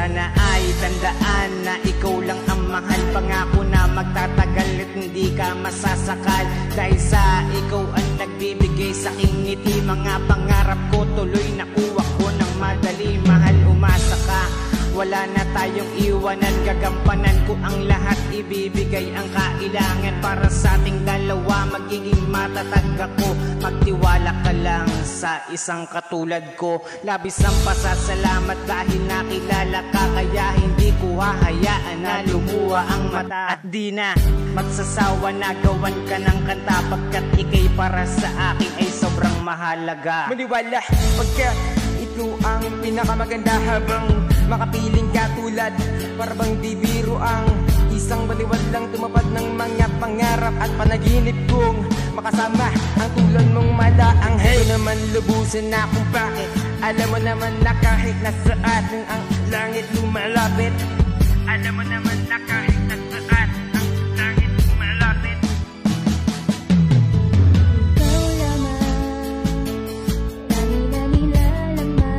Sana ay tandaan na ikaw lang ang mahal. Pangako na magtatagal at hindi ka masasakal. Dahil sa ikaw ang nagbibigay sa aking ngiti. Mga pangarap ko tuloy nakuha ko ng madali. Mahal, umasa ka, wala na tayong iwanan. Gagampanan ko ang lahat, ibibigay ang kailangan. Para sa ating dalawa, magiging matatag ako. Magtiwala ka lang sa isang katulad ko. Labis ang pasasalamat dahil nakilala ka. Kaya hindi ko hahayaan na lumuha ang mata. At di na magsasawa na gawan ka ng kanta. Pagkat ikay para sa akin ay sobrang mahalaga. Maniwala pagka ito ang pinakamaganda. Habang makapiling katulad, para bang bibiro ang isang baliwad lang tumapad ng mga pangarap at panaginip kong makasama ang tulad mong malaanghel. Ito naman lubusin na kung bakit. Alam mo naman na kahit nasa atin ang langit lumalapit. Alam mo naman na kahit nasa atin ang langit lumalapit. Ikaw lamang, lagi na nilalaman.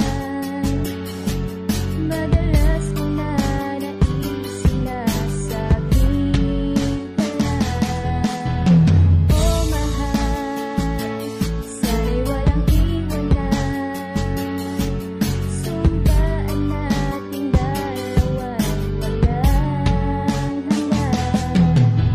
Madalas kong nanaisin na sabihin ka lang. Oh mahal, sana'y walang iwanan. Sumpaan nating dalawa'y walang hanggan.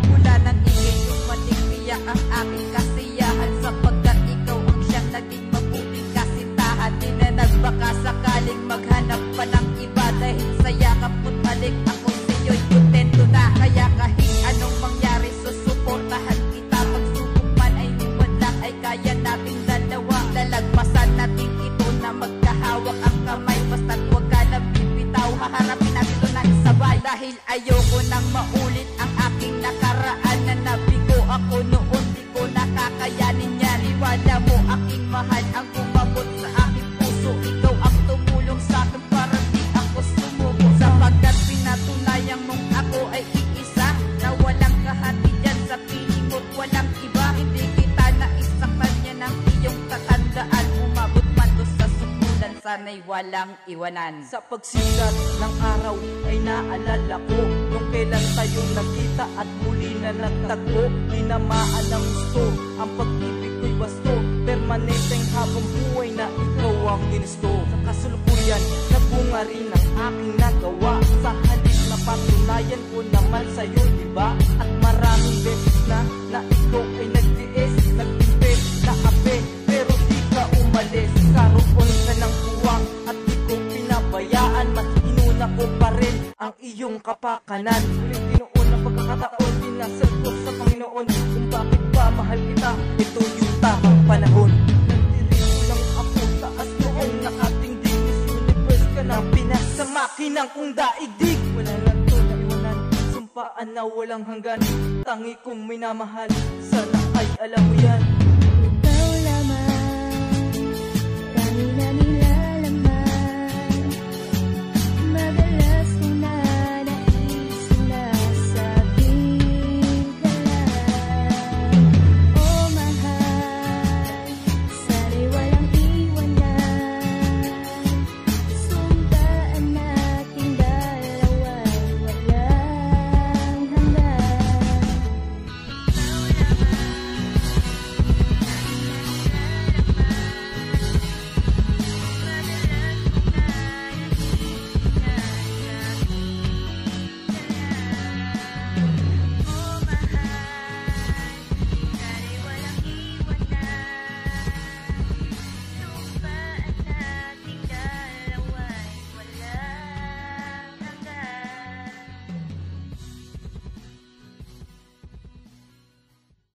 Mula nang ingay dumating iyak ang aking kasiyahan. Sapagkat ikaw ang siyang naging mabuting kasintahan. Di na nagbaka sakaling maghanap pa ng iba. Dahil sa yakap mo't balik ako sa'yo'y kontento na. Kaya kahit anong mangyari susuportahan kita. Pagsubok man ay hiwala ay kaya nating dalawa. Lalagpasan natin ito na magkahawak ang kamay. Basta't huwag ka na bibitaw, haharapin natin ito ng sabay. Dahil ayoko nang maulit ang aking nakaraan. Na nabigo ako noon, di ko nakakayanin yan. Iwala mo aking mahal ang kumabot sa aking puso. Ikaw ang tumulong sa akin para di ako sumuko. Sapagkat pinatunayan mong ako ay iisa, na walang kahati dyan sa piling mo't walang iba. Hindi kita naisaktan yan ang iyong katandaan. Umabot man to sa sukulan, sana'y walang iwanan. Sa pagsikat ng araw ay naalala ko nung kailan tayo nagkita at muli na nagtagpo. Di na maalam gusto, ang pag-ibig ko'y wasto. Permanenteng habang buhay na ikaw ang ginusto. Sa kasulukuyan, nagbunga rin ang aking nagawa. Sa halip na patunayan ko naman sa'yo, diba? At maraming beses na ikaw ay nagtiis, nagtimpis, nakape, pero di ka umalis. Karoon ka ng buwang at di ko pinabayaan. Mas inuna ko pa rin ang iyong kapakanan. Ulit ginoon ang pagkakataon, dinasal ko sa Panginoon kung bakit ba mahal kita. Ito yung tamang panahon. Nandirigo lang ako, taas noon nakatingdig. Miss Universe ka na pinasa makinang kong daigdig. Wala lang to na iwanan, sumpaan na walang hanggan. Tangi kong minamahal, sana ay alam mo yan.